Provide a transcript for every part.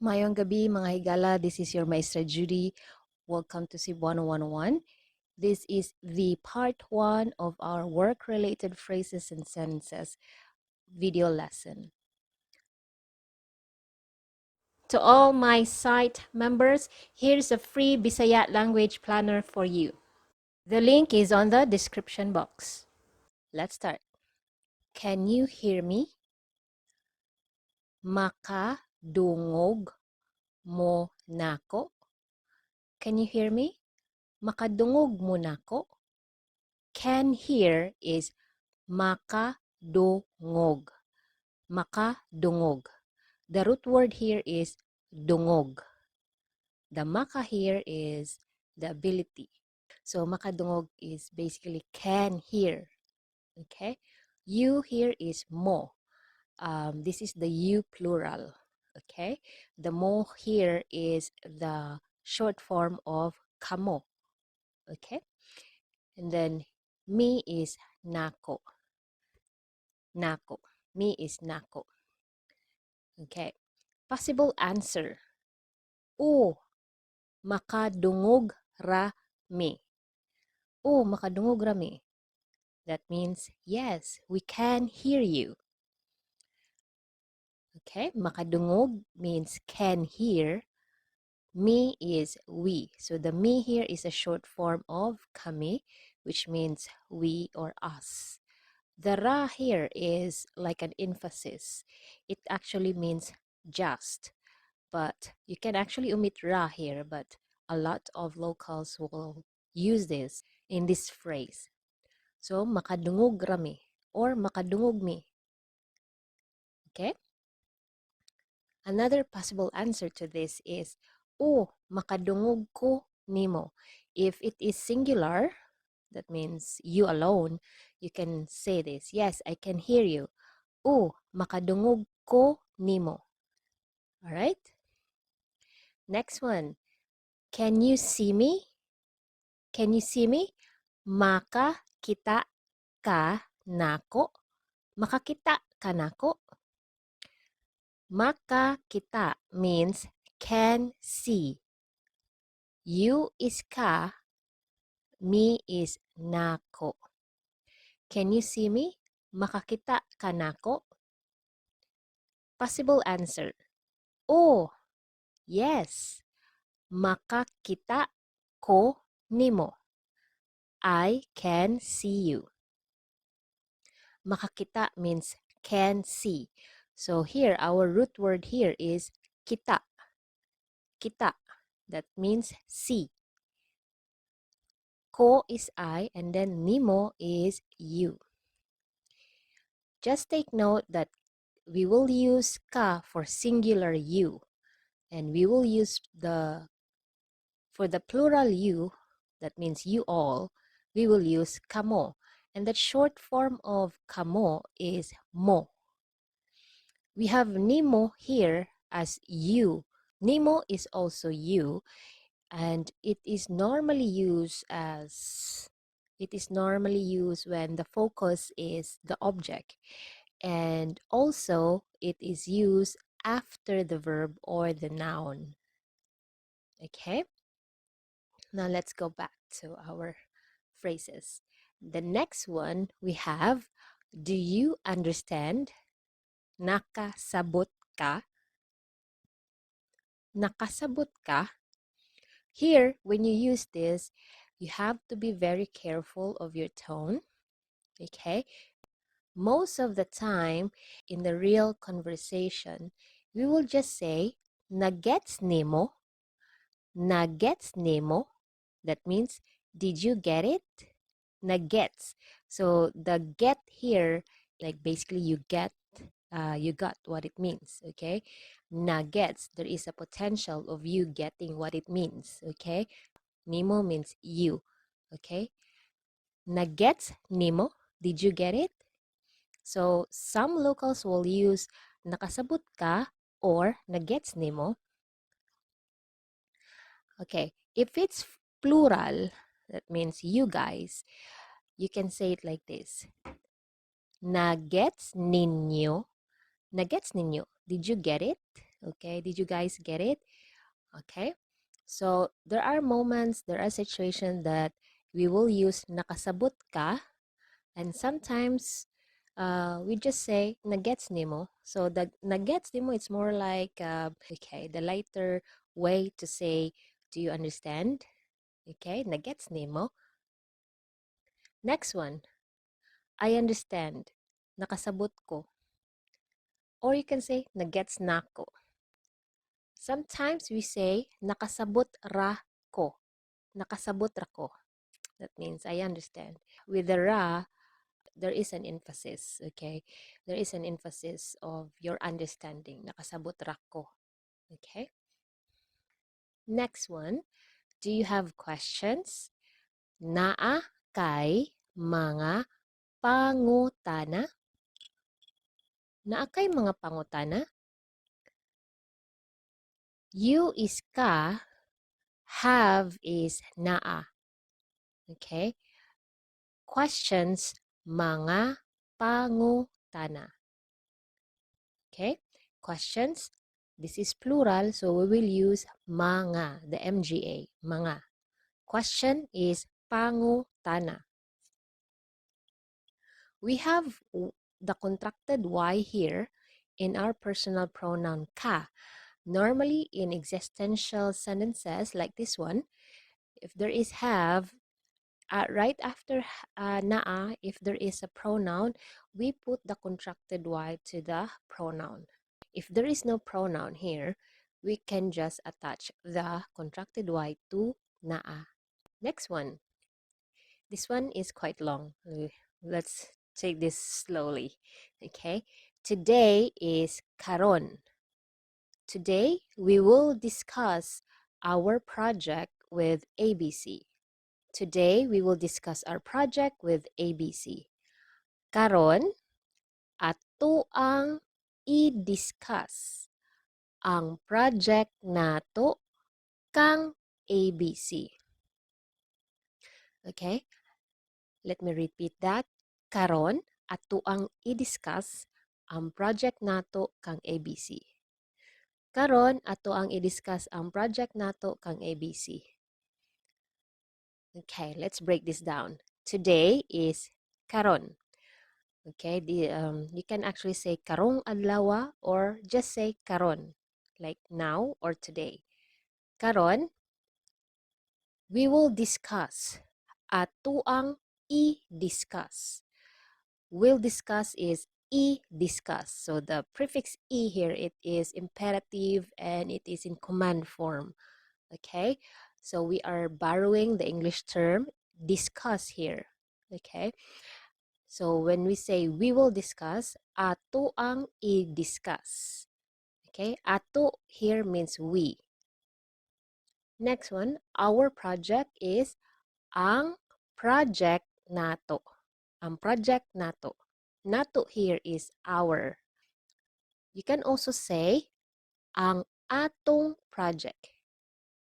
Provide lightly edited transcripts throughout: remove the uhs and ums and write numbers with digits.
Mayong gabi mga higala, this is your Maestra Judy. Welcome to Cebuano 101. This is the part 1 of our work-related phrases and sentences video lesson. To all my site members, here's a free Bisaya language planner for you. The link is on the description box. Let's start. Can you hear me? Makadungog mo nako? Can you hear me? Makadungog mo nako? Can hear is makadungog. Makadungog. The root word here is dungog. The maka here is the ability. So makadungog is basically can hear. Okay? You here is mo. This is the you plural. Okay? The mo here is the short form of kamo. Okay? And then me is nako. Nako. Me is nako. Okay. Possible answer. O, makadungog ra me. O, makadungog ra me. That means, yes, we can hear you. Okay. Makadungog means can hear. Me is we. So the me here is a short form of kami, which means we or us. The ra here is like an emphasis. It actually means just. But you can actually omit ra here, but a lot of locals will use this in this phrase. So, makadungog rami or makadungog mi. Okay? Another possible answer to this is, oh, makadungog ko nimo. If it is singular, that means you alone, you can say this. Yes, I can hear you. Oh, makadungog ko nimo. Alright? Next one. Can you see me? Can you see me? Makakita ka nako? Makakita ka nako? Makakita means can see. You is ka, me is nako. Can you see me? Makakita ka nako? Possible answer. Oh, yes. Makakita ko nimo. I can see you. Makakita means can see. So here, our root word here is kita. Kita. That means see. Ko is I, and then nimo is you. Just take note that we will use ka for singular you, and we will use for the plural you, that means you all, we will use kamo. And the short form of kamo is mo. We have nimo here as you. Nimo is also you, and it is normally used when the focus is the object, and also it is used after the verb or the noun. Okay, now let's go back to our phrases. The next one we have, do you understand? Nakasabot ka? Nakasabot ka? Here, when you use this, you have to be very careful of your tone. Okay? Most of the time, in the real conversation, we will just say, nagets nimo? Nagets nimo? That means, did you get it? Nagets. So the get here, like basically you got what it means, okay? Nagets, there is a potential of you getting what it means, okay? Nimo means you, okay? Nagets nimo? Did you get it? So some locals will use nakasabot ka or nagets nimo. Okay, if it's plural, that means you guys, you can say it like this. Nagets ninyo? Nagets ninyo? Did you get it? Okay, did you guys get it? Okay, so there are moments, there are situations that we will use nakasabot ka, and sometimes we just say nagets nimo. So the nagets nimo, it's more like okay, the lighter way to say do you understand? Okay, nagets nimo. Next one, I understand. Nakasabot ko. Or you can say nagets nako. Sometimes we say nakasabot ra ko. Nakasabot ra ko. That means I understand. With the ra, there is an emphasis, okay? There is an emphasis of your understanding. Nakasabot ra ko. Okay? Next one, do you have questions? Naa kay mga pangutana? Naa kay mga pangutana? You is ka, have is naa. Okay? Questions, mga pangutana. Okay? Questions, this is plural, so we will use mga, the MGA, mga. Question is pangutana. We have the contracted Y here in our personal pronoun ka. Normally, in existential sentences like this one, if there is have, right after naa, if there is a pronoun, we put the contracted Y to the pronoun. If there is no pronoun here, we can just attach the contracted Y to naa. Next one. This one is quite long. Let's take this slowly. Okay. Today is Karon. Today, we will discuss our project with ABC. Today, we will discuss our project with ABC. Karon, atoang i-discuss ang project nato kang ABC. Okay? Let me repeat that. Karon, atoang i-discuss ang project nato kang ABC. Karon, atoang i-discuss ang project nato kang ABC. Okay, let's break this down. Today is karon. Okay, you can actually say karong adlaw or just say karon, like now or today. Karon, we will discuss. Atuang i-discuss. Will discuss is i-discuss. So the prefix i here, it is imperative and it is in command form. Okay, so we are borrowing the English term discuss here. Okay, so when we say we will discuss, ato ang i-discuss. Okay, ato here means we. Next one, our project is ang project nato. Ang project nato. Nato here is our. You can also say ang atong project.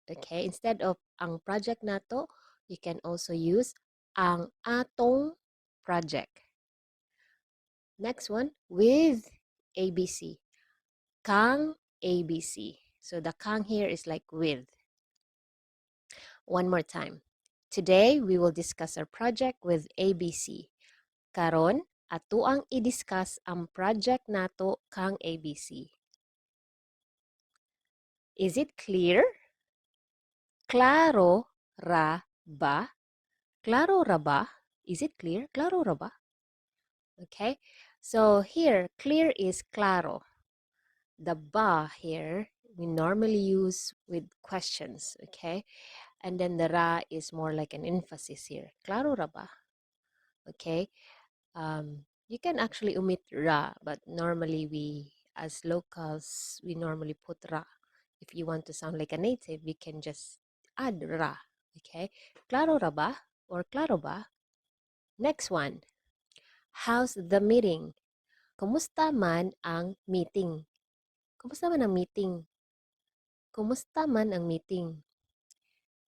Okay, instead of ang project nato, you can also use ang atong project. Next one, with ABC. Kang ABC. So the kang here is like with. One more time. Today, we will discuss our project with ABC. Karon, atoang i-discuss ang project nato kang ABC. Is it clear? Klaro ra ba? Klaro ra ba? Is it clear? Klaro ra ba? Okay, so here, clear is claro. The ba here, we normally use with questions, okay? And then the ra is more like an emphasis here. Claro ra ba? Okay, you can actually omit ra, but normally we, as locals, we normally put ra. If you want to sound like a native, we can just add ra, okay? Claro ra ba? Or claro ba? Next one. How's the meeting? Kumusta man ang meeting? Kumusta man ang meeting? Kumusta man ang meeting?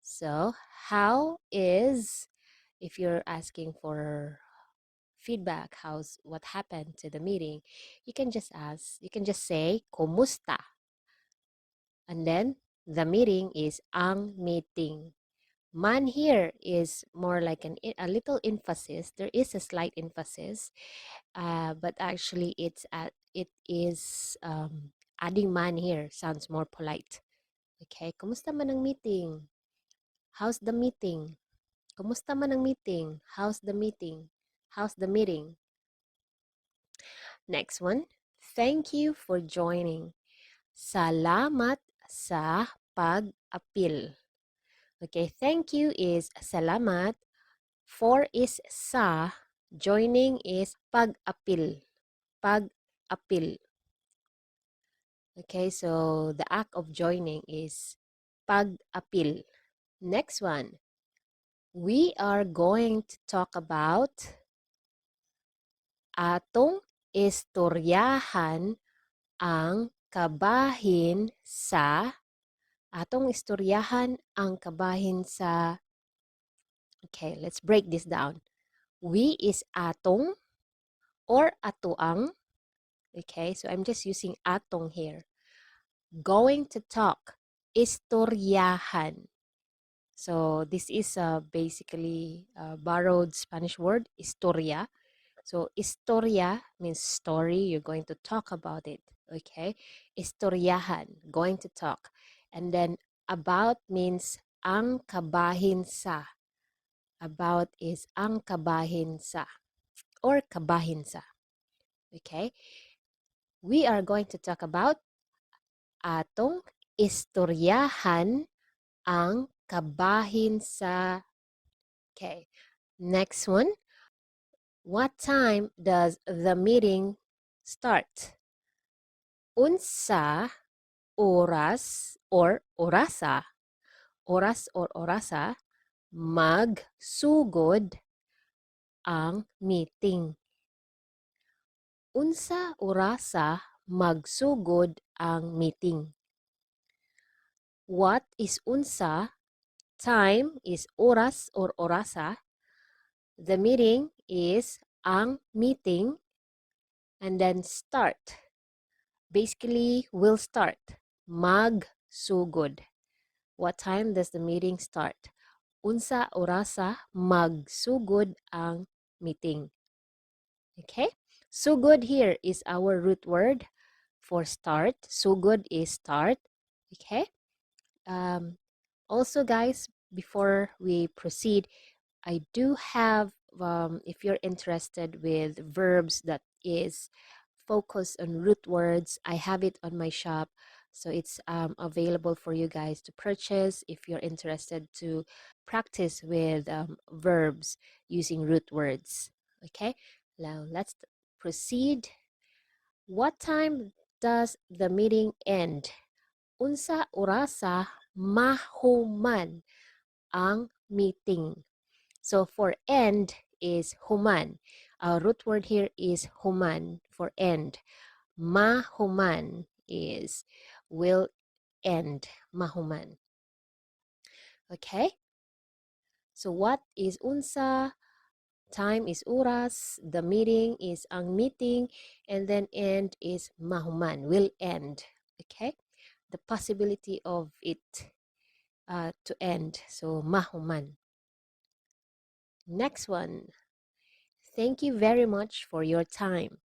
So, how is, if you're asking for feedback, what happened to the meeting, you can just say, kumusta? And then the meeting is ang meeting. Man here is more like a little emphasis. There is a slight emphasis, but actually it is adding man here sounds more polite. Okay, kumusta man ang meeting? How's the meeting? Kumusta man ang meeting? How's the meeting? How's the meeting? Next one. Thank you for joining. Salamat sa pag-apil. Okay, thank you is salamat. For is sa. Joining is pag-apil. Pag-apil. Okay, so the act of joining is pag-apil. Next one. We are going to talk about atong estoryahan ang kabahin sa okay, let's break this down. We is atong or atoang. Okay, so I'm just using atong here. Going to talk, estoryahan. So this is basically a borrowed Spanish word, historia. So historia means story. You're going to talk about it. Okay, estoryahan, going to talk. And then about means ang kabahin sa. About is ang kabahin sa or kabahin sa. Okay, we are going to talk about atong istoryahan ang kabahin sa. Okay, next one. What time does the meeting start? Unsa oras or orasa, oras or orasa, magsugod ang meeting. Unsa orasa magsugod ang meeting? What is unsa? Time is oras or orasa. The meeting is ang meeting. And then start. Basically, will start. Magsugod. What time does the meeting start? Unsa orasa magsugod ang meeting. Okay? Sugod here is our root word for start. Sugod is start. Okay? Also, guys, before we proceed, I do have, if you're interested with verbs that is focused on root words, I have it on my shop. So it's available for you guys to purchase if you're interested to practice with verbs using root words. Okay, now let's proceed. What time does the meeting end? Unsa orasa mahuman ang meeting? So for end is human. Our root word here is human for end. Mahuman is will end. Mahuman. Okay? So what is unsa? Time is oras. The meeting is ang meeting. And then end is mahuman. Will end. Okay? The possibility of it to end. So mahuman. Next one. Thank you very much for your time.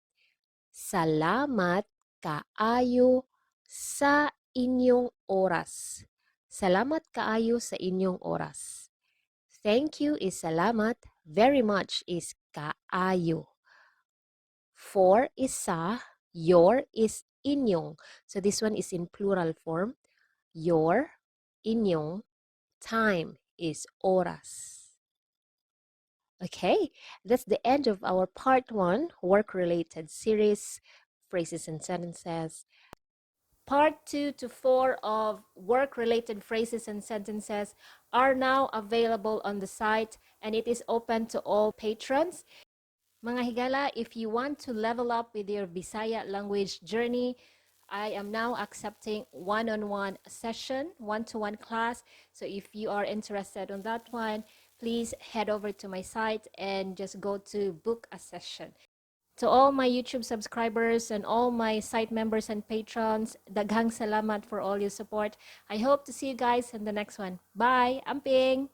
Salamat kaayo sa inyong oras. Salamat kaayo sa inyong oras. Thank you is salamat. Very much is kaayo. For is sa. Your is inyong. So this one is in plural form. Your, inyong. Time is oras. Okay, that's the end of our part 1 work-related series, phrases and sentences. Part 2 to 4 of work-related phrases and sentences are now available on the site, and it is open to all patrons. Mga higala, if you want to level up with your Bisaya language journey, I am now accepting one-on-one session, one-to-one class. So if you are interested on that one, please head over to my site and just go to book a session. To all my YouTube subscribers and all my site members and patrons, daghang salamat for all your support. I hope to see you guys in the next one. Bye! Amping!